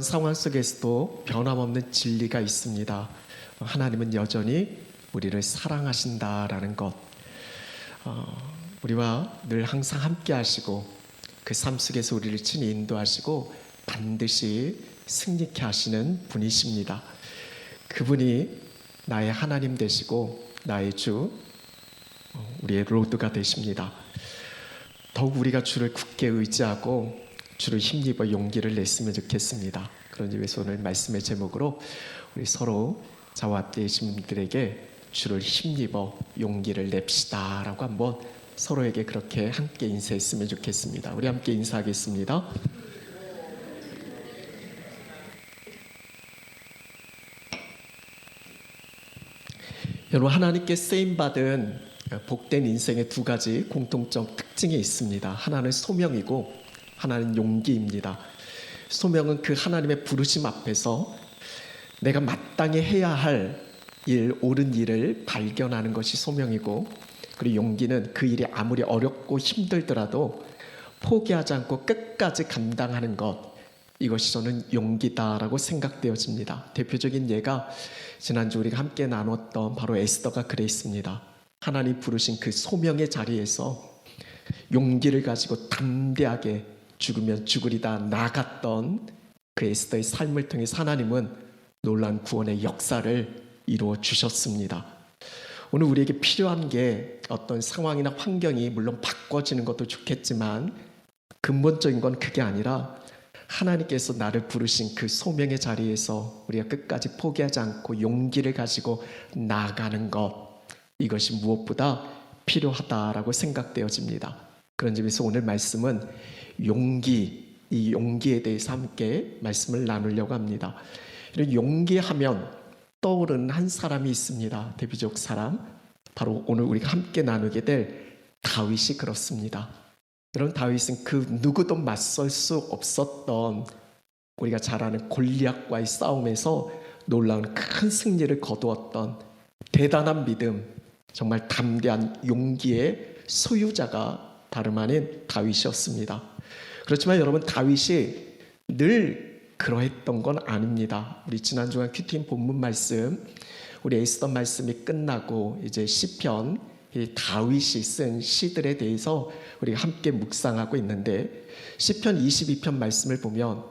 상황 속에서도 변함없는 진리가 있습니다. 하나님은 여전히 우리를 사랑하신다라는 것, 우리와 늘 항상 함께 하시고 그 삶 속에서 우리를 친히 인도하시고 반드시 승리케 하시는 분이십니다. 그분이 나의 하나님 되시고 나의 주, 우리의 로드가 되십니다. 더욱 우리가 주를 굳게 의지하고 주를 힘입어 용기를 냈으면 좋겠습니다. 그런 점에서 오늘 말씀의 제목으로 우리 서로 저와 함께 계신 분들에게 주를 힘입어 용기를 냅시다 라고 한번 서로에게 그렇게 함께 인사했으면 좋겠습니다. 우리 함께 인사하겠습니다. 여러분, 하나님께 쓰임받은 복된 인생의 두 가지 공통적 특징이 있습니다. 하나는 소명이고 하나는 용기입니다. 소명은 그 하나님의 부르심 앞에서 내가 마땅히 해야 할 일, 옳은 일을 발견하는 것이 소명이고, 그리고 용기는 그 일이 아무리 어렵고 힘들더라도 포기하지 않고 끝까지 감당하는 것, 이것이 저는 용기다라고 생각되어집니다. 대표적인 예가 지난주 우리가 함께 나눴던 바로 에스더가 그랬습니다. 하나님 부르신 그 소명의 자리에서 용기를 가지고 담대하게 죽으면 죽으리다 나갔던 그 에스더의 삶을 통해서 하나님은 놀라운 구원의 역사를 이루어 주셨습니다. 오늘 우리에게 필요한 게 어떤 상황이나 환경이 물론 바꿔지는 것도 좋겠지만 근본적인 건 그게 아니라 하나님께서 나를 부르신 그 소명의 자리에서 우리가 끝까지 포기하지 않고 용기를 가지고 나가는 것, 이것이 무엇보다 필요하다라고 생각되어집니다. 그런 점에서 오늘 말씀은 용기, 이 용기에 대해서 함께 말씀을 나누려고 합니다. 이런 용기하면 떠오르는 한 사람이 있습니다. 대표적 사람, 바로 오늘 우리가 함께 나누게 될 다윗이 그렇습니다. 여러분, 다윗은 그 누구도 맞설 수 없었던, 우리가 잘 아는 골리앗과의 싸움에서 놀라운 큰 승리를 거두었던 대단한 믿음, 정말 담대한 용기의 소유자가 다름 아닌 다윗이었습니다. 그렇지만 여러분, 다윗이 늘 그러했던 건 아닙니다. 우리 지난 주간 큐티인 본문 말씀, 우리 에스더 말씀이 끝나고 이제 시편, 다윗이 쓴 시들에 대해서 우리가 함께 묵상하고 있는데, 시편 22편 말씀을 보면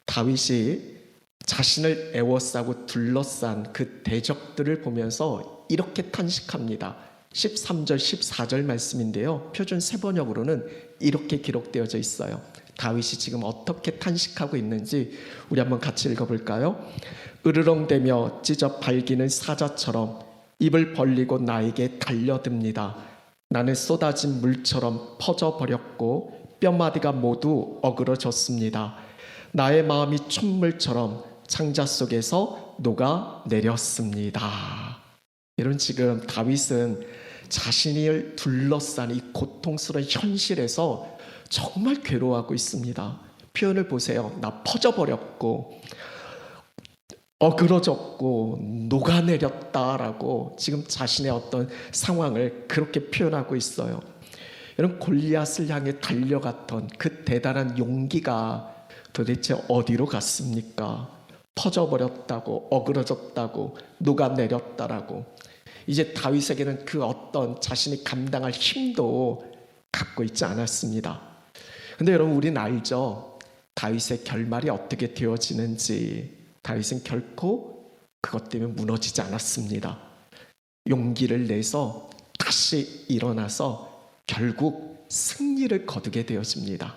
다윗이 자신을 애워싸고 둘러싼 그 대적들을 보면서 이렇게 탄식합니다. 13절 14절 말씀인데요, 표준 세번역으로는 이렇게 기록되어져 있어요. 다윗이 지금 어떻게 탄식하고 있는지 우리 한번 같이 읽어볼까요? 으르렁대며 찢어 발기는 사자처럼 입을 벌리고 나에게 달려듭니다. 나는 쏟아진 물처럼 퍼져버렸고 뼈마디가 모두 어그러졌습니다. 나의 마음이 촛물처럼 창자 속에서 녹아내렸습니다. 이런, 지금 다윗은 자신을 둘러싼 이 고통스러운 현실에서 정말 괴로워하고 있습니다. 표현을 보세요. 나 퍼져버렸고 어그러졌고 녹아내렸다라고 지금 자신의 어떤 상황을 그렇게 표현하고 있어요. 여러분, 골리앗을 향해 달려갔던 그 대단한 용기가 도대체 어디로 갔습니까? 퍼져버렸다고, 어그러졌다고, 녹아내렸다라고. 이제 다윗에게는 그 어떤 자신이 감당할 힘도 갖고 있지 않았습니다. 근데 여러분, 우리는 알죠? 다윗의 결말이 어떻게 되어지는지. 다윗은 결코 그것 때문에 무너지지 않았습니다. 용기를 내서 다시 일어나서 결국 승리를 거두게 되어집니다.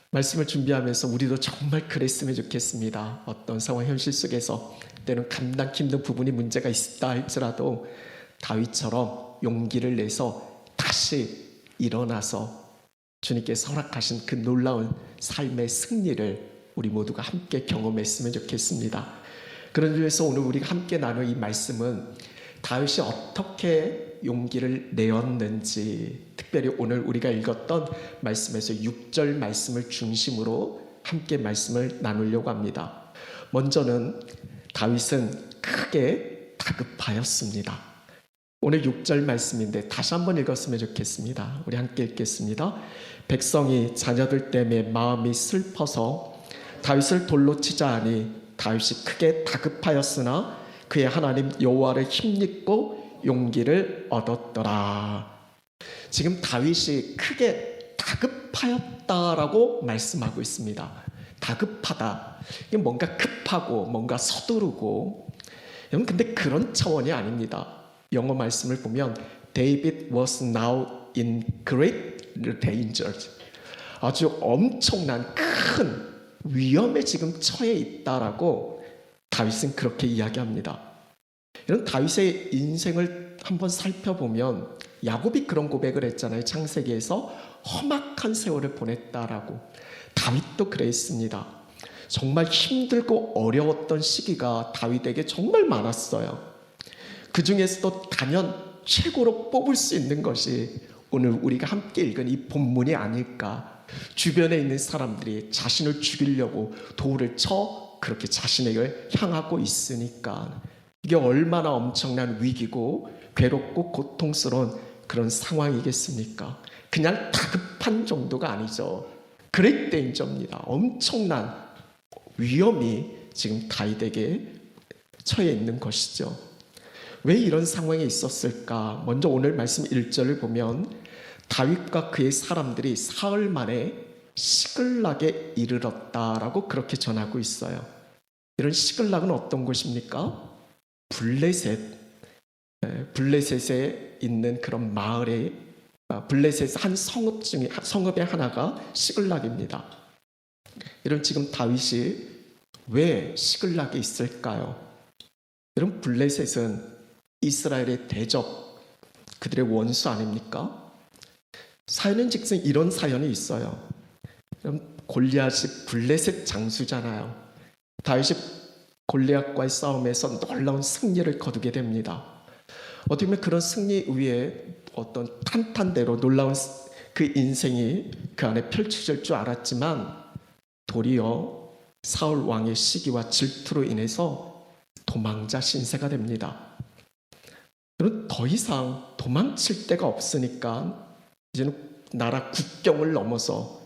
말씀을 준비하면서 우리도 정말 그랬으면 좋겠습니다. 어떤 상황, 현실 속에서 때는 감당하기 힘든 부분이 문제가 있다 할지라도 다윗처럼 용기를 내서 다시 일어나서 주님께서 허락하신 그 놀라운 삶의 승리를 우리 모두가 함께 경험했으면 좋겠습니다. 그런 점에서 오늘 우리가 함께 나눌 이 말씀은 다윗이 어떻게 용기를 내었는지, 특별히 오늘 우리가 읽었던 말씀에서 6절 말씀을 중심으로 함께 말씀을 나누려고 합니다. 먼저는 다윗은 크게 다급하였습니다. 오늘 6절 말씀인데 다시 한번 읽었으면 좋겠습니다. 우리 함께 읽겠습니다. 백성이 자녀들 때문에 마음이 슬퍼서 다윗을 돌로 치자 하니 다윗이 크게 다급하였으나 그의 하나님 여호와를 힘입고 용기를 얻었더라. 지금 다윗이 크게 다급하였다라고 말씀하고 있습니다. 다급하다. 이게 뭔가 급하고 뭔가 서두르고. 여러분, 근데 그런 차원이 아닙니다. 영어 말씀을 보면 David was now in great danger. 아주 엄청난 큰 위험에 지금 처해 있다라고 다윗은 그렇게 이야기합니다. 이런 다윗의 인생을 한번 살펴보면 야곱이 그런 고백을 했잖아요. 창세기에서 험악한 세월을 보냈다라고. 다윗도 그랬습니다. 정말 힘들고 어려웠던 시기가 다윗에게 정말 많았어요. 그 중에서도 단연 최고로 뽑을 수 있는 것이 오늘 우리가 함께 읽은 이 본문이 아닐까. 주변에 있는 사람들이 자신을 죽이려고 돌을 쳐 그렇게 자신에게 향하고 있으니까 이게 얼마나 엄청난 위기고 괴롭고 고통스러운 그런 상황이겠습니까? 그냥 다급한 정도가 아니죠. 그레이트 데인저입니다. 엄청난 위험이 지금 다윗에게 처해 있는 것이죠. 왜 이런 상황에 있었을까? 먼저 오늘 말씀 1절을 보면 다윗과 그의 사람들이 사흘 만에 시글락에 이르렀다라고 그렇게 전하고 있어요. 이런 시글락은 어떤 곳입니까? 블레셋에 있는 그런 마을에 블레셋 한 성읍 중에 성읍의 하나가 시글락입니다. 이런 지금 다윗이 왜 시글락에 있을까요? 여러분, 블레셋은 이스라엘의 대적, 그들의 원수 아닙니까? 사연은즉슨 이런 사연이 있어요. 골리앗이 블레셋 장수잖아요. 다윗이 골리앗과의 싸움에서 놀라운 승리를 거두게 됩니다. 어떻게 보면 그런 승리 위에 어떤 탄탄대로 놀라운 그 인생이 그 안에 펼쳐질 줄 알았지만 도리어 사울 왕의 시기와 질투로 인해서 도망자 신세가 됩니다. 여러분, 더 이상 도망칠 데가 없으니까 이제는 나라 국경을 넘어서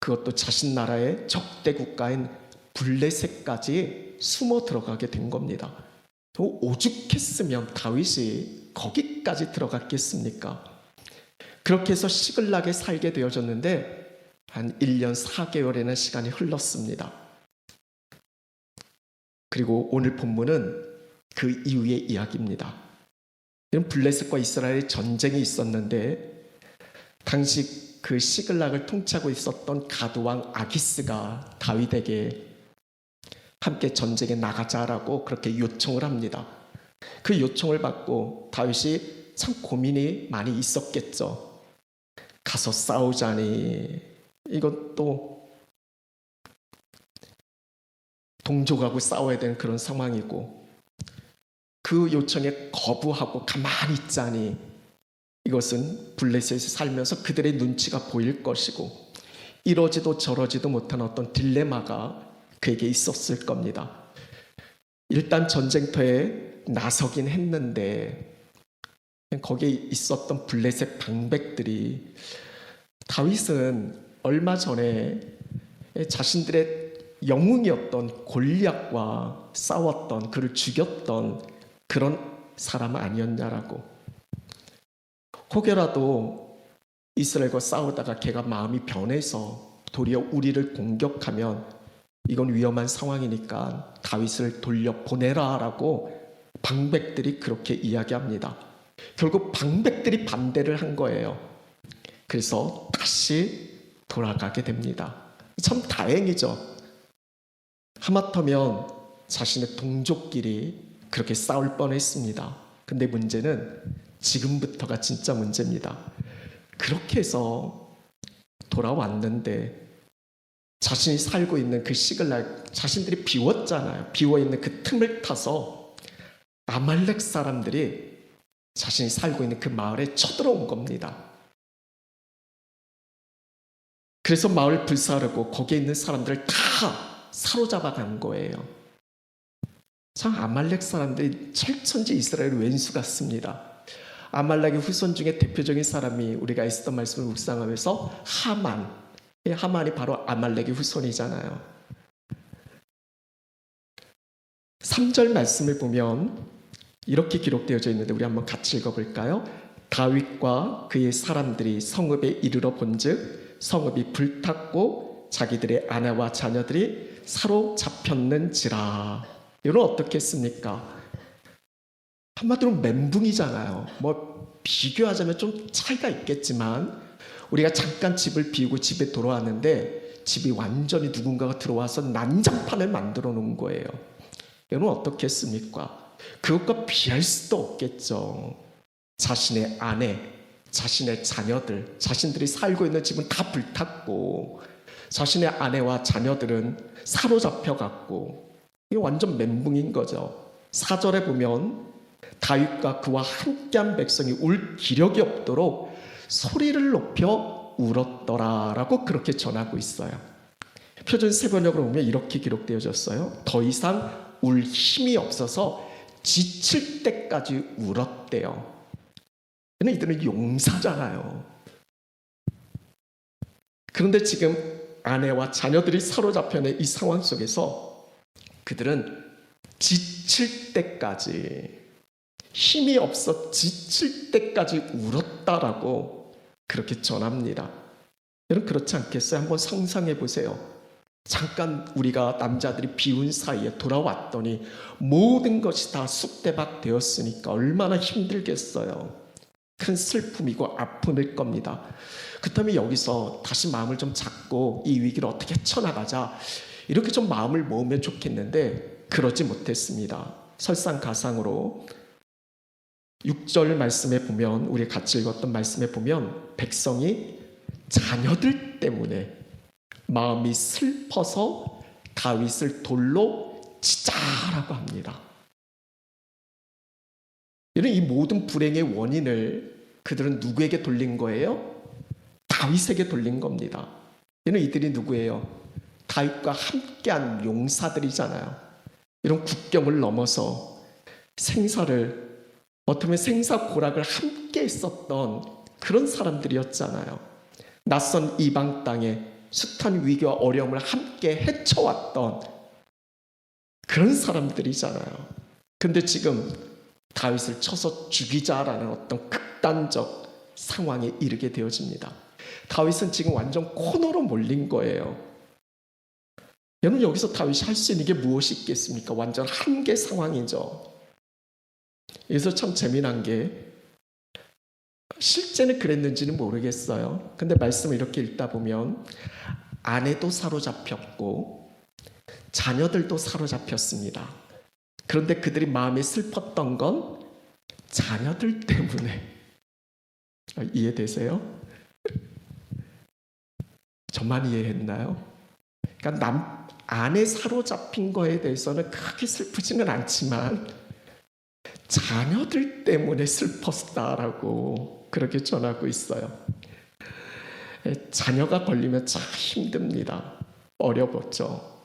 그것도 자신 나라의 적대 국가인 블레셋까지 숨어 들어가게 된 겁니다. 오죽했으면 다윗이 거기까지 들어갔겠습니까? 그렇게 해서 시글락에 살게 되어졌는데 한 1년 4개월이나 시간이 흘렀습니다. 그리고 오늘 본문은 그 이후의 이야기입니다. 이런 블레셋과 이스라엘의 전쟁이 있었는데 당시 그 시글락을 통치하고 있었던 가드왕 아기스가 다윗에게 함께 전쟁에 나가자라고 그렇게 요청을 합니다. 그 요청을 받고 다윗이 참 고민이 많이 있었겠죠. 가서 싸우자니 이것도 동족하고 싸워야 되는 그런 상황이고, 그 요청에 거부하고 가만히 있자니 이것은 블레셋에 살면서 그들의 눈치가 보일 것이고 이러지도 저러지도 못한 어떤 딜레마가 그에게 있었을 겁니다. 일단 전쟁터에 나서긴 했는데 거기에 있었던 블레셋 방백들이 다윗은 얼마 전에 자신들의 영웅이었던 골리앗과 싸웠던, 그를 죽였던 그런 사람 아니었냐라고. 혹여라도 이스라엘과 싸우다가 걔가 마음이 변해서 도리어 우리를 공격하면 이건 위험한 상황이니까 다윗을 돌려보내라라고 방백들이 그렇게 이야기합니다. 결국 방백들이 반대를 한 거예요. 그래서 다시 돌아가게 됩니다. 참 다행이죠. 하마터면 자신의 동족끼리 그렇게 싸울 뻔했습니다. 근데 문제는 지금부터가 진짜 문제입니다. 그렇게 해서 돌아왔는데 자신이 살고 있는 그 시글락, 자신들이 비웠잖아요. 비워있는 그 틈을 타서 아말렉 사람들이 자신이 살고 있는 그 마을에 쳐들어온 겁니다. 그래서 마을 불사르고 거기에 있는 사람들을 다 사로잡아 간 거예요. 참 아말렉 사람들이 철천지 이스라엘 왼수 같습니다. 아말렉의 후손 중에 대표적인 사람이 우리가 에스더 말씀을 묵상하면서 하만이 바로 아말렉의 후손이잖아요. 3절 말씀을 보면 이렇게 기록되어져 있는데 우리 한번 같이 읽어볼까요? 다윗과 그의 사람들이 성읍에 이르러 본즉 성읍이 불탔고 자기들의 아내와 자녀들이 사로잡혔는지라. 이건 어떻게 했습니까? 한마디로 멘붕이잖아요. 뭐 비교하자면 좀 차이가 있겠지만 우리가 잠깐 집을 비우고 집에 돌아왔는데 집이 완전히 누군가가 들어와서 난장판을 만들어 놓은 거예요. 이건 어떻게 했습니까? 그것과 비할 수도 없겠죠. 자신의 아내, 자신의 자녀들, 자신들이 살고 있는 집은 다 불탔고 자신의 아내와 자녀들은 사로잡혀갔고 이게 완전 멘붕인 거죠. 4절에 보면 다윗과 그와 함께한 백성이 울 기력이 없도록 소리를 높여 울었더라라고 그렇게 전하고 있어요. 표준 세번역으로 보면 이렇게 기록되어졌어요. 더 이상 울 힘이 없어서 지칠 때까지 울었대요. 근데 이들은 용사잖아요. 그런데 지금 아내와 자녀들이 사로잡혀있는 이 상황 속에서 그들은 지칠 때까지, 힘이 없어 지칠 때까지 울었다라고 그렇게 전합니다. 여러분 그렇지 않겠어요? 한번 상상해 보세요. 잠깐 우리가 남자들이 비운 사이에 돌아왔더니 모든 것이 다 쑥대밭 되었으니까 얼마나 힘들겠어요. 큰 슬픔이고 아픔일 겁니다. 그렇다면 여기서 다시 마음을 좀 잡고 이 위기를 어떻게 헤쳐나가자 이렇게 좀 마음을 모으면 좋겠는데 그러지 못했습니다. 설상가상으로 6절 말씀에 보면, 우리 같이 읽었던 말씀에 보면 백성이 자녀들 때문에 마음이 슬퍼서 다윗을 돌로 치자라고 합니다. 이런 이 모든 불행의 원인을 그들은 누구에게 돌린 거예요? 다윗에게 돌린 겁니다. 이는 이들이 누구예요? 다윗과 함께한 용사들이잖아요. 이런 국경을 넘어서 생사를, 어떻게 보면 생사고락을 함께 했었던 그런 사람들이었잖아요. 낯선 이방 땅에 숱한 위기와 어려움을 함께 헤쳐왔던 그런 사람들이잖아요. 근데 지금 다윗을 쳐서 죽이자라는 어떤 극단적 상황에 이르게 되어집니다. 다윗은 지금 완전 코너로 몰린 거예요. 여러분 여기서 다윗이 할 수 있는 게 무엇이 있겠습니까? 완전 한계 상황이죠. 여기서 참 재미난 게 실제는 그랬는지는 모르겠어요. 근데 말씀을 이렇게 읽다 보면 아내도 사로잡혔고 자녀들도 사로잡혔습니다. 그런데 그들이 마음이 슬펐던 건 자녀들 때문에. 이해되세요? 저만 이해했나요? 그러니까 아내 사로잡힌 거에 대해서는 크게 슬프지는 않지만 자녀들 때문에 슬펐다라고 그렇게 전하고 있어요. 자녀가 걸리면 참 힘듭니다. 어려웠죠.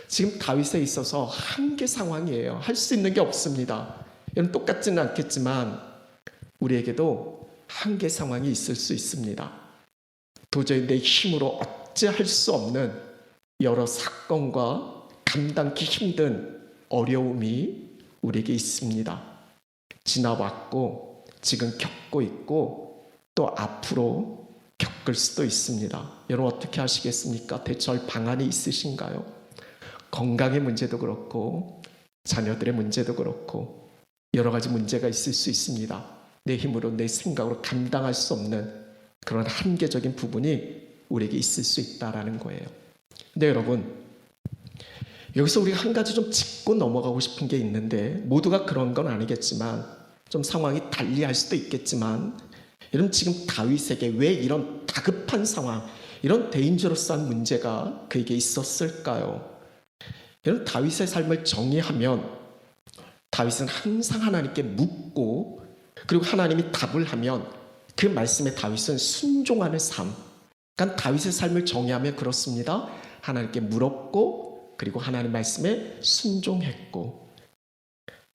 지금 다윗에 있어서 한계 상황이에요. 할 수 있는 게 없습니다. 여러분 똑같지는 않겠지만 우리에게도 한계 상황이 있을 수 있습니다. 도저히 내 힘으로 어찌할 수 없는 여러 사건과 감당하기 힘든 어려움이 우리에게 있습니다. 지나왔고 지금 겪고 있고 또 앞으로 겪을 수도 있습니다. 여러분 어떻게 하시겠습니까? 대처할 방안이 있으신가요? 건강의 문제도 그렇고 자녀들의 문제도 그렇고 여러 가지 문제가 있을 수 있습니다. 내 힘으로 내 생각으로 감당할 수 없는 그런 한계적인 부분이 우리에게 있을 수 있다라는 거예요. 근데 여러분 여기서 우리가 한 가지 좀 짚고 넘어가고 싶은 게 있는데 모두가 그런 건 아니겠지만 좀 상황이 달리할 수도 있겠지만 여러분 지금 다윗에게 왜 이런 다급한 상황, 이런 데인저러스한 문제가 그에게 있었을까요? 여러분 다윗의 삶을 정의하면 다윗은 항상 하나님께 묻고 그리고 하나님이 답을 하면 그 말씀에 다윗은 순종하는 삶. 그러니까 다윗의 삶을 정의하면 그렇습니다. 하나님께 물었고 그리고 하나님 말씀에 순종했고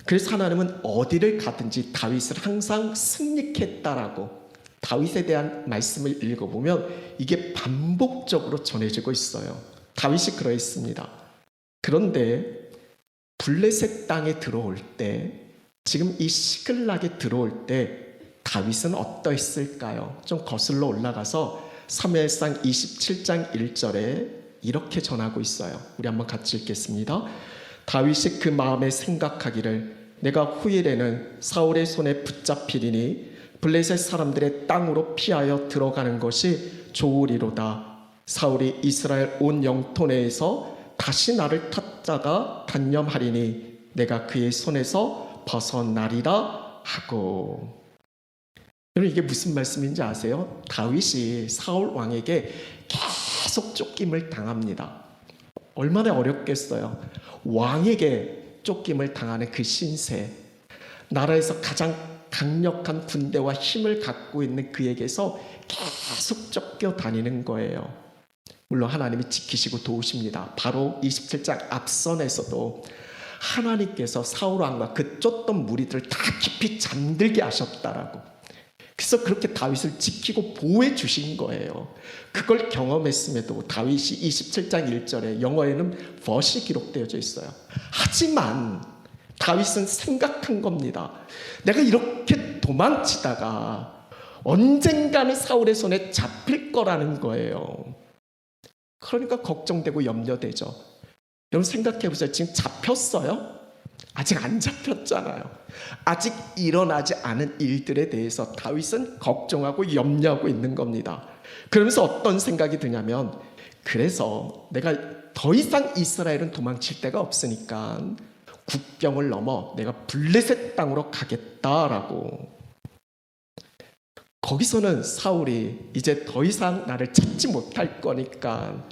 그래서 하나님은 어디를 가든지 다윗을 항상 승리케 했다라고 다윗에 대한 말씀을 읽어보면 이게 반복적으로 전해지고 있어요. 다윗이 그러했습니다. 그런데 블레셋 땅에 들어올 때, 지금 이 시글락에 들어올 때 다윗은 어떠했을까요? 좀 거슬러 올라가서 사무엘상 27장 1절에 이렇게 전하고 있어요. 우리 한번 같이 읽겠습니다. 다윗이 그 마음에 생각하기를 내가 후일에는 사울의 손에 붙잡히리니 블레셋 사람들의 땅으로 피하여 들어가는 것이 좋으리로다. 사울이 이스라엘 온 영토 내에서 다시 나를 찾다가 단념하리니 내가 그의 손에서 벗어나리라 하고. 여러분, 이게 무슨 말씀인지 아세요? 다윗이 사울 왕에게 계속 쫓김을 당합니다. 얼마나 어렵겠어요. 왕에게 쫓김을 당하는 그 신세, 나라에서 가장 강력한 군대와 힘을 갖고 있는 그에게서 계속 쫓겨다니는 거예요. 물론 하나님이 지키시고 도우십니다. 바로 27장 앞선에서도 하나님께서 사울 왕과 그 쫓던 무리들을 다 깊이 잠들게 하셨다라고. 그래서 그렇게 다윗을 지키고 보호해 주신 거예요. 그걸 경험했음에도 다윗이 27장 1절에 영어에는 벗이 기록되어져 있어요. 하지만 다윗은 생각한 겁니다. 내가 이렇게 도망치다가 언젠가는 사울의 손에 잡힐 거라는 거예요. 그러니까 걱정되고 염려되죠. 여러분 생각해 보세요. 지금 잡혔어요? 아직 안 잡혔잖아요. 아직 일어나지 않은 일들에 대해서 다윗은 걱정하고 염려하고 있는 겁니다. 그러면서 어떤 생각이 드냐면, 그래서 내가 더 이상 이스라엘은 도망칠 데가 없으니까 국경을 넘어 내가 블레셋 땅으로 가겠다라고. 거기서는 사울이 이제 더 이상 나를 찾지 못할 거니까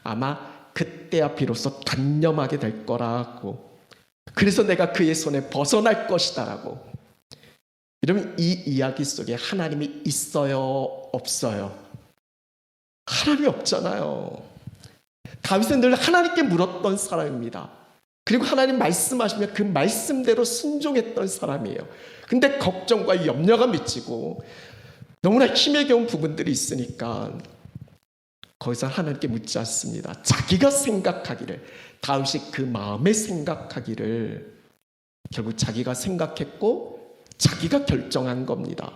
아마 그때야 비로소 단념하게 될 거라고. 그래서 내가 그의 손에 벗어날 것이다라고. 여러분, 이 이야기 속에 하나님이 있어요, 없어요? 하나님이 없잖아요. 다윗은 늘 하나님께 물었던 사람입니다. 그리고 하나님 말씀하시면 그 말씀대로 순종했던 사람이에요. 근데 걱정과 염려가 미치고 너무나 힘에 겨운 부분들이 있으니까 거기서 하나님께 묻지 않습니다. 자기가 생각하기를, 다윗이 그 마음에 생각하기를 결국 자기가 생각했고 자기가 결정한 겁니다.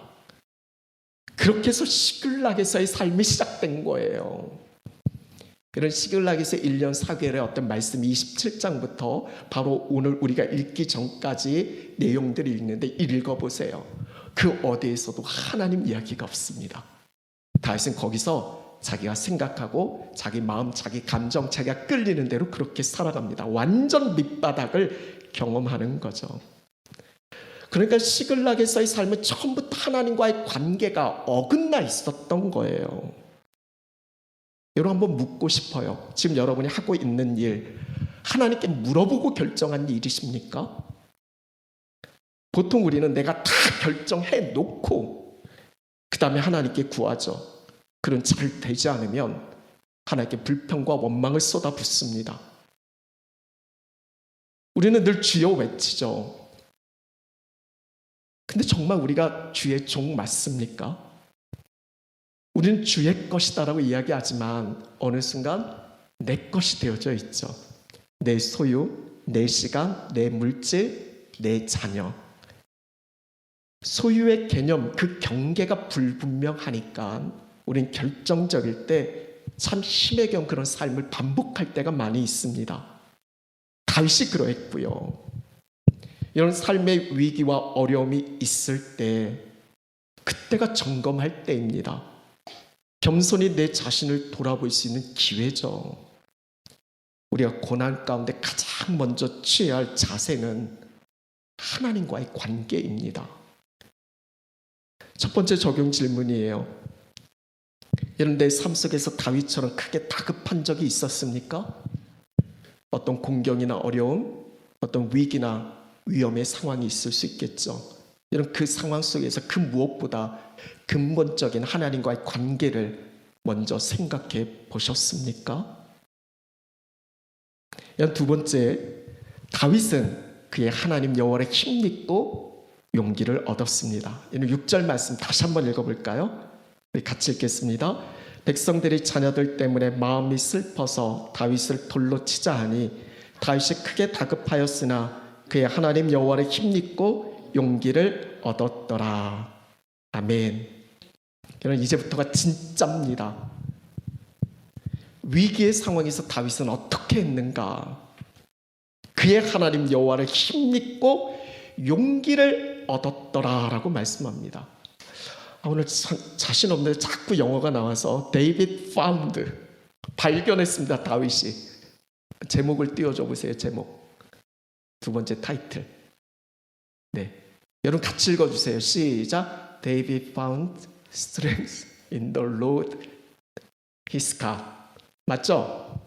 그렇게 해서 시글락에서의 삶이 시작된 거예요. 그런 시글락에서 1년 4개월의 어떤 말씀이 27장부터 바로 오늘 우리가 읽기 전까지 내용들이 있는데 읽어보세요. 그 어디에서도 하나님 이야기가 없습니다. 다윗은 거기서 자기가 생각하고 자기 마음, 자기 감정, 자기가 끌리는 대로 그렇게 살아갑니다. 완전 밑바닥을 경험하는 거죠. 그러니까 시글락에서의 삶은 처음부터 하나님과의 관계가 어긋나 있었던 거예요. 여러분, 한번 묻고 싶어요. 지금 여러분이 하고 있는 일, 하나님께 물어보고 결정한 일이십니까? 보통 우리는 내가 다 결정해 놓고 그 다음에 하나님께 구하죠. 그런 잘 되지 않으면 하나님께 불평과 원망을 쏟아붓습니다. 우리는 늘 주여 외치죠. 근데 정말 우리가 주의 종 맞습니까? 우리는 주의 것이다라고 이야기하지만 어느 순간 내 것이 되어져 있죠. 내 소유, 내 시간, 내 물질, 내 자녀. 소유의 개념, 그 경계가 불분명하니까 우린 결정적일 때 참 힘에 겨운 그런 삶을 반복할 때가 많이 있습니다. 다윗이 그러했고요. 이런 삶의 위기와 어려움이 있을 때 그때가 점검할 때입니다. 겸손히 내 자신을 돌아볼 수 있는 기회죠. 우리가 고난 가운데 가장 먼저 취해야 할 자세는 하나님과의 관계입니다. 첫 번째 적용 질문이에요. 여러분, 내 삶 속에서 다윗처럼 크게 다급한 적이 있었습니까? 어떤 공경이나 어려움, 어떤 위기나 위험의 상황이 있을 수 있겠죠. 여러분, 그 상황 속에서 그 무엇보다 근본적인 하나님과의 관계를 먼저 생각해 보셨습니까? 여러분, 두 번째, 다윗은 그의 하나님 여호와를 힘입고 용기를 얻었습니다. 6절 말씀 다시 한번 읽어볼까요? 우리 같이 읽겠습니다. 백성들이 자녀들 때문에 마음이 슬퍼서 다윗을 돌로 치자 하니 다윗이 크게 다급하였으나 그의 하나님 여호와를 힘입고 용기를 얻었더라. 아멘. 여러분, 이제부터가 진짜입니다. 위기의 상황에서 다윗은 어떻게 했는가? 그의 하나님 여호와를 힘입고 용기를 얻었더라라고 말씀합니다. 오늘 자신 없는데 자꾸 영어가 나와서 David found, 발견했습니다. 다윗이. 제목을 띄워줘 보세요. 제목. 두 번째 타이틀. 네, 여러분 같이 읽어주세요. 시작. David found strength in the Lord his God. 맞죠?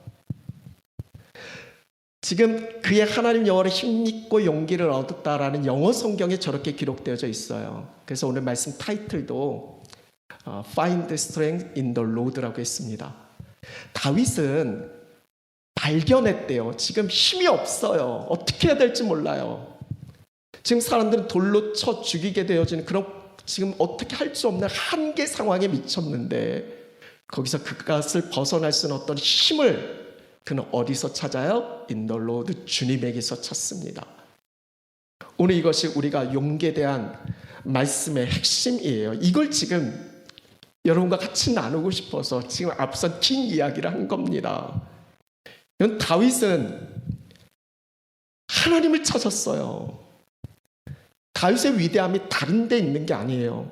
지금 그의 하나님 여호와를 힘입고 용기를 얻었다라는 영어 성경에 저렇게 기록되어져 있어요. 그래서 오늘 말씀 타이틀도 Find strength in the Lord라고 했습니다. 다윗은 발견했대요. 지금 힘이 없어요. 어떻게 해야 될지 몰라요. 지금 사람들은 돌로 쳐 죽이게 되어지는 그런 지금 어떻게 할 수 없는 한계 상황에 미쳤는데 거기서 그것을 벗어날 수 있는 어떤 힘을 그는 어디서 찾아요? In the Lord, 주님에게서 찾습니다. 오늘 이것이 우리가 용기에 대한 말씀의 핵심이에요. 이걸 지금 여러분과 같이 나누고 싶어서 지금 앞선 긴 이야기를 한 겁니다. 다윗은 하나님을 찾았어요. 다윗의 위대함이 다른 데 있는 게 아니에요.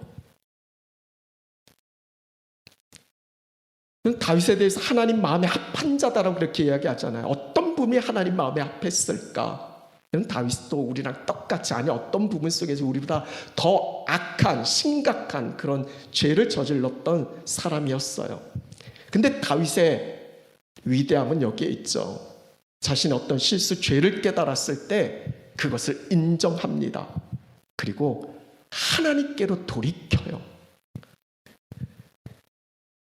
다윗에 대해서 하나님 마음에 합한 자다라고 그렇게 이야기하잖아요. 어떤 부분이 하나님 마음에 합했을까? 다윗도 우리랑 똑같이, 아니 어떤 부분 속에서 우리보다 더 악한 심각한 그런 죄를 저질렀던 사람이었어요. 근데 다윗의 위대함은 여기에 있죠. 자신의 어떤 실수, 죄를 깨달았을 때 그것을 인정합니다. 그리고 하나님께로 돌이켜요.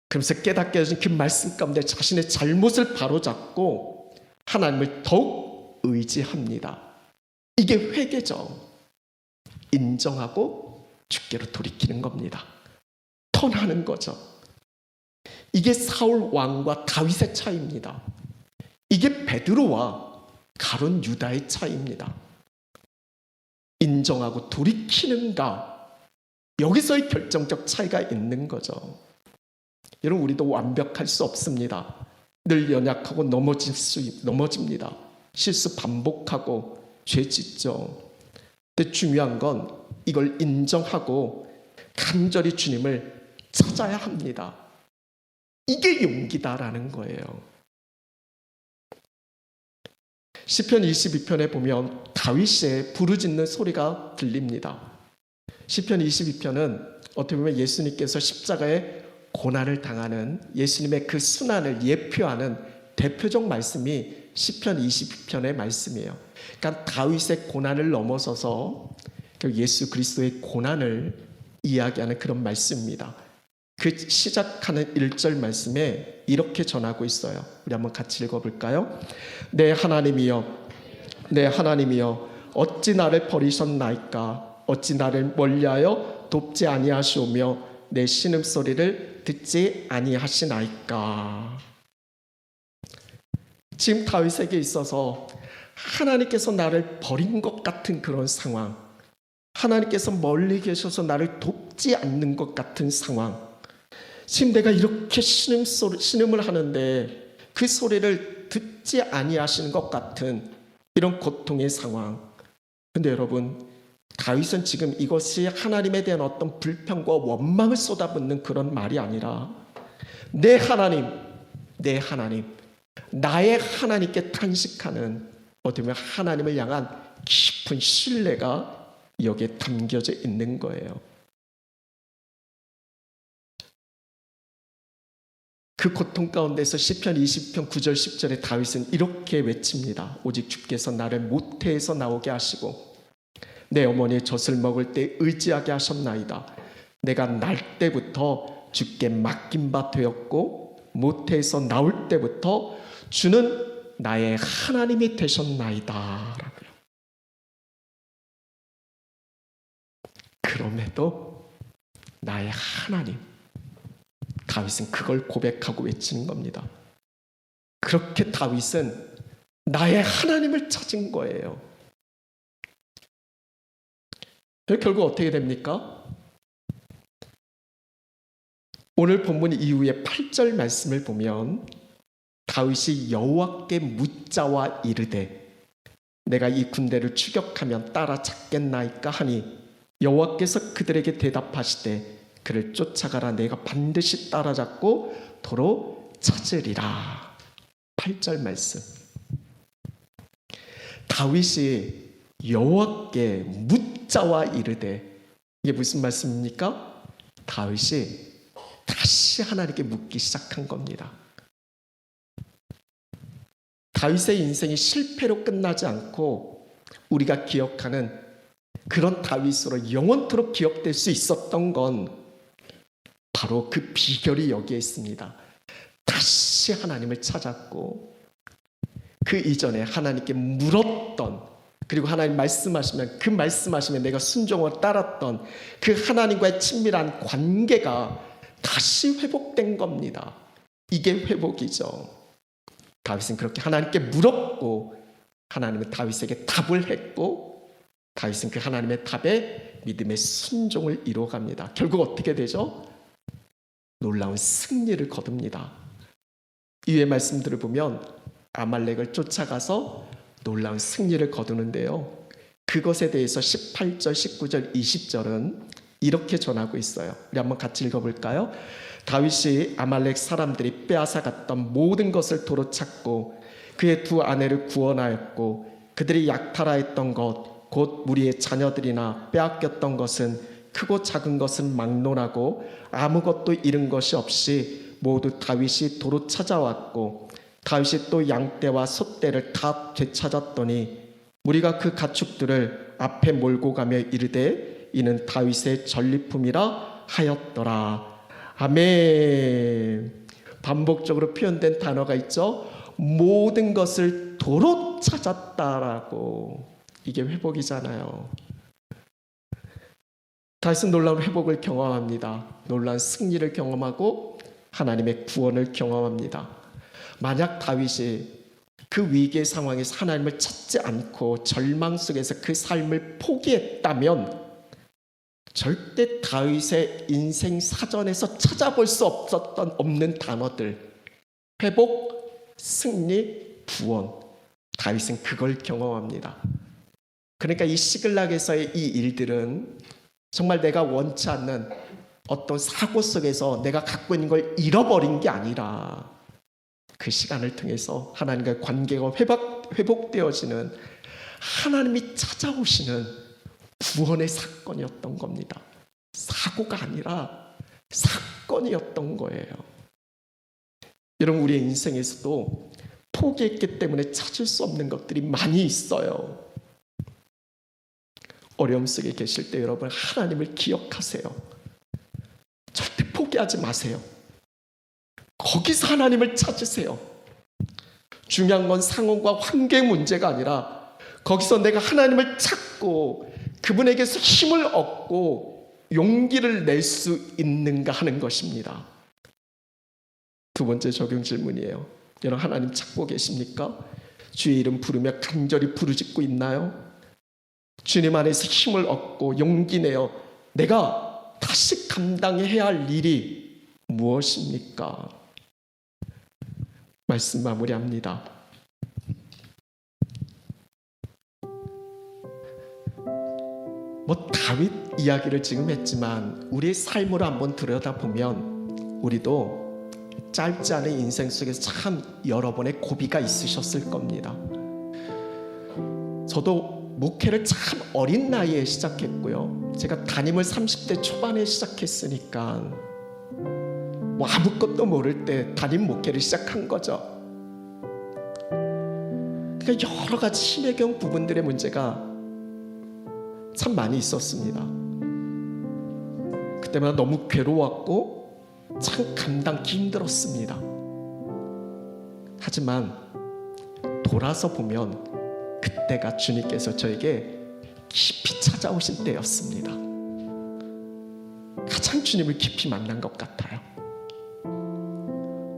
그러면서 깨닫게 해준 그 말씀 가운데 자신의 잘못을 바로잡고 하나님을 더욱 의지합니다. 이게 회개죠. 인정하고 주께로 돌이키는 겁니다. 턴하는 거죠. 이게 사울 왕과 다윗의 차이입니다. 이게 베드로와 가룟 유다의 차이입니다. 인정하고 돌이키는가, 여기서의 결정적 차이가 있는 거죠. 여러분, 우리도 완벽할 수 없습니다. 늘 연약하고 넘어집니다. 실수 반복하고 죄 짓죠. 근데 중요한 건 이걸 인정하고 간절히 주님을 찾아야 합니다. 이게 용기다라는 거예요. 시편 22편에 보면 다윗의 부르짖는 소리가 들립니다. 시편 22편은 어떻게 보면 예수님께서 십자가에 고난을 당하는 예수님의 그 순환을 예표하는 대표적 말씀이 시편 22편의 말씀이에요. 그러니까 다윗의 고난을 넘어서서 예수 그리스도의 고난을 이야기하는 그런 말씀입니다. 그 시작하는 1절 말씀에 이렇게 전하고 있어요. 우리 한번 같이 읽어볼까요? 내 하나님이여, 내 하나님이여, 어찌 나를 버리셨나이까? 어찌 나를 멀리하여 돕지 아니하시오며 내 신음소리를 듣지 아니하시나이까? 지금 다윗에게 있어서 하나님께서 나를 버린 것 같은 그런 상황, 하나님께서 멀리 계셔서 나를 돕지 않는 것 같은 상황, 지금 내가 이렇게 신음을 하는데 그 소리를 듣지 아니하시는 것 같은 이런 고통의 상황. 근데 여러분, 다윗은 지금 이것이 하나님에 대한 어떤 불평과 원망을 쏟아붓는 그런 말이 아니라 내 하나님, 내 하나님, 나의 하나님께 탄식하는, 어떻게 보면 하나님을 향한 깊은 신뢰가 여기에 담겨져 있는 거예요. 그 고통 가운데서 시편 20편 9절 10절에 다윗은 이렇게 외칩니다. 오직 주께서 나를 모태에서 나오게 하시고 내 어머니의 젖을 먹을 때 의지하게 하셨나이다. 내가 날 때부터 주께 맡긴 바 되었고 모태에서 나올 때부터 주는 나의 하나님이 되셨나이다 라고요. 그럼에도 나의 하나님, 다윗은 그걸 고백하고 외치는 겁니다. 그렇게 다윗은 나의 하나님을 찾은 거예요. 결국 어떻게 됩니까? 오늘 본문 이후에 8절 말씀을 보면 다윗이 여호와께 묻자와 이르되 내가 이 군대를 추격하면 따라잡겠나이까 하니 여호와께서 그들에게 대답하시되 그를 쫓아가라. 내가 반드시 따라잡고 도로 찾으리라. 8절 말씀. 다윗이 여호와께 묻자와 이르되, 이게 무슨 말씀입니까? 다윗이 다시 하나님께 묻기 시작한 겁니다. 다윗의 인생이 실패로 끝나지 않고 우리가 기억하는 그런 다윗으로 영원토록 기억될 수 있었던 건 바로 그 비결이 여기에 있습니다. 다시 하나님을 찾았고 그 이전에 하나님께 물었던, 그리고 하나님 말씀하시면 그 말씀하시면 내가 순종을 따랐던 그 하나님과의 친밀한 관계가 다시 회복된 겁니다. 이게 회복이죠. 다윗은 그렇게 하나님께 물었고 하나님은 다윗에게 답을 했고 다윗은 그 하나님의 답에 믿음의 순종을 이루어갑니다. 결국 어떻게 되죠? 놀라운 승리를 거둡니다. 이후의 말씀들을 보면 아말렉을 쫓아가서 놀라운 승리를 거두는데요, 그것에 대해서 18절, 19절, 20절은 이렇게 전하고 있어요. 우리 한번 같이 읽어볼까요? 다윗이 아말렉 사람들이 빼앗아갔던 모든 것을 도로 찾고 그의 두 아내를 구원하였고 그들이 약탈하였던 것 곧 무리의 자녀들이나 빼앗겼던 것은 크고 작은 것은 막론하고 아무것도 잃은 것이 없이 모두 다윗이 도로 찾아왔고 다윗이 또 양떼와 소떼를 다 되찾았더니 무리가 그 가축들을 앞에 몰고 가며 이르되 이는 다윗의 전리품이라 하였더라. 아멘. 반복적으로 표현된 단어가 있죠. 모든 것을 도로 찾았다라고. 이게 회복이잖아요. 다윗은 놀라운 회복을 경험합니다. 놀라운 승리를 경험하고 하나님의 구원을 경험합니다. 만약 다윗이 그 위기의 상황에서 하나님을 찾지 않고 절망 속에서 그 삶을 포기했다면 절대 다윗의 인생 사전에서 찾아볼 수 없는 단어들, 회복, 승리, 구원, 다윗은 그걸 경험합니다. 그러니까 이 시글락에서의 이 일들은 정말 내가 원치 않는 어떤 사고 속에서 내가 갖고 있는 걸 잃어버린 게 아니라 그 시간을 통해서 하나님과의 관계가 회복되어지는, 하나님이 찾아오시는 구원의 사건이었던 겁니다. 사고가 아니라 사건이었던 거예요. 여러분, 우리의 인생에서도 포기했기 때문에 찾을 수 없는 것들이 많이 있어요. 어려움 속에 계실 때 여러분, 하나님을 기억하세요. 절대 포기하지 마세요. 거기서 하나님을 찾으세요. 중요한 건 상황과 환경 문제가 아니라 거기서 내가 하나님을 찾고 그분에게서 힘을 얻고 용기를 낼 수 있는가 하는 것입니다. 두 번째 적용 질문이에요. 여러분, 하나님 찾고 계십니까? 주의 이름 부르며 간절히 부르짖고 있나요? 주님 안에서 힘을 얻고 용기 내어 내가 다시 감당해야 할 일이 무엇입니까? 말씀 마무리합니다. 다윗 이야기를 지금 했지만 우리의 삶으로 한번 들여다보면 우리도 짧지 않은 인생 속에서 참 여러 번의 고비가 있으셨을 겁니다. 저도 목회를 참 어린 나이에 시작했고요. 제가 담임을 30대 초반에 시작했으니까 아무것도 모를 때 담임 목회를 시작한 거죠. 그러니까 여러 가지 신혜경 부분들의 문제가 참 많이 있었습니다. 그때마다 너무 괴로웠고 참 감당하기 힘들었습니다. 하지만 돌아서 보면 그때가 주님께서 저에게 깊이 찾아오신 때였습니다. 가장 주님을 깊이 만난 것 같아요.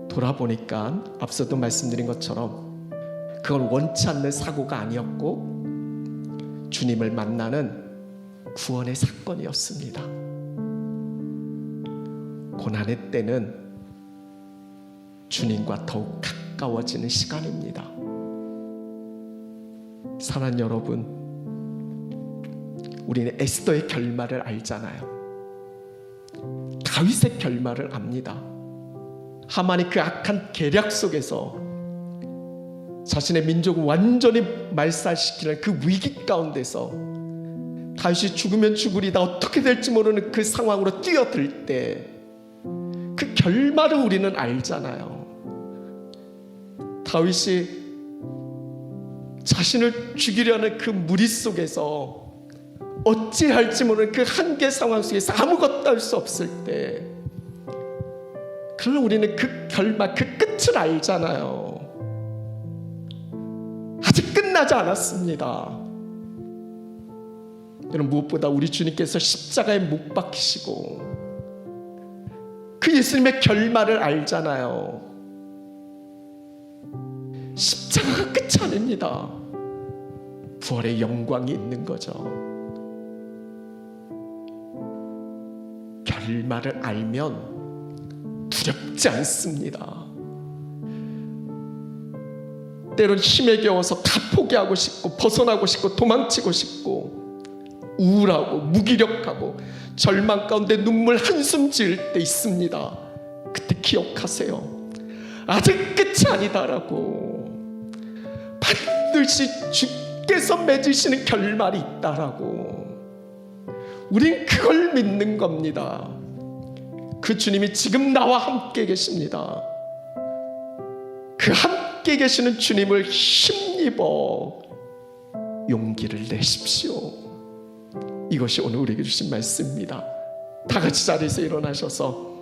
돌아보니까 앞서도 말씀드린 것처럼 그걸 원치 않는 사고가 아니었고 주님을 만나는 구원의 사건이었습니다. 고난의 때는 주님과 더욱 가까워지는 시간입니다. 사랑하는 여러분, 우리는 에스더의 결말을 알잖아요. 다윗의 결말을 압니다. 하만이 그 악한 계략 속에서 자신의 민족을 완전히 말살시키는 그 위기 가운데서 다윗이 죽으면 죽으리다 어떻게 될지 모르는 그 상황으로 뛰어들 때 그 결말을 우리는 알잖아요. 다윗이 자신을 죽이려는 그 무리 속에서 어찌할지 모르는 그 한계 상황 속에서 아무것도 할 수 없을 때, 그러나 우리는 그 결말, 그 끝을 알잖아요. 아직 끝나지 않았습니다. 여러분, 무엇보다 우리 주님께서 십자가에 못 박히시고 그 예수님의 결말을 알잖아요. 십자가가 끝이 아닙니다. 부활의 영광이 있는 거죠. 결말을 알면 두렵지 않습니다. 때론 힘에 겨워서 다 포기하고 싶고 벗어나고 싶고 도망치고 싶고 우울하고 무기력하고 절망 가운데 눈물 한숨 지을 때 있습니다. 그때 기억하세요. 아직 끝이 아니다라고. 반드시 주께서 맺으시는 결말이 있다라고. 우린 그걸 믿는 겁니다. 그 주님이 지금 나와 함께 계십니다. 그 함께 계시는 주님을 힘입어 용기를 내십시오. 이것이 오늘 우리에게 주신 말씀입니다. 다 같이 자리에서 일어나셔서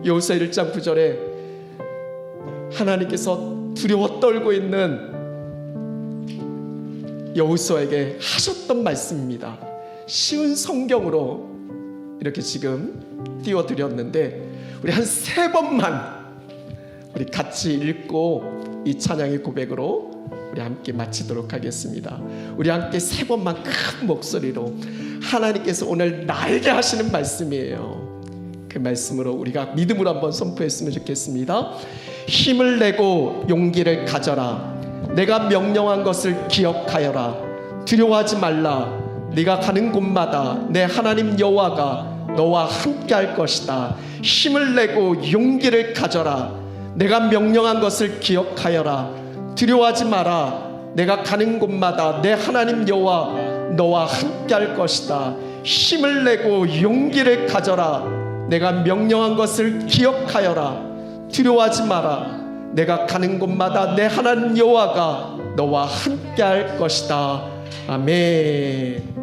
여호수아 1장 9절에 하나님께서 두려워 떨고 있는 여호수아에게 하셨던 말씀입니다. 쉬운 성경으로 이렇게 지금 띄워드렸는데 우리 한 3번만 우리 같이 읽고 이 찬양의 고백으로 우리 함께 마치도록 하겠습니다. 우리 함께 3번만 큰 목소리로 하나님께서 오늘 나에게 하시는 말씀이에요. 그 말씀으로 우리가 믿음으로 한번 선포했으면 좋겠습니다. 힘을 내고 용기를 가져라. 내가 명령한 것을 기억하여라. 두려워하지 말라. 네가 가는 곳마다 내 하나님 여호와가 너와 함께 할 것이다. 힘을 내고 용기를 가져라. 내가 명령한 것을 기억하여라. 두려워하지 마라. 내가 가는 곳마다 내 하나님 여호와 너와 함께 할 것이다. 힘을 내고 용기를 가져라. 내가 명령한 것을 기억하여라. 두려워하지 마라. 내가 가는 곳마다 내 하나님 여호와가 너와 함께 할 것이다. 아멘.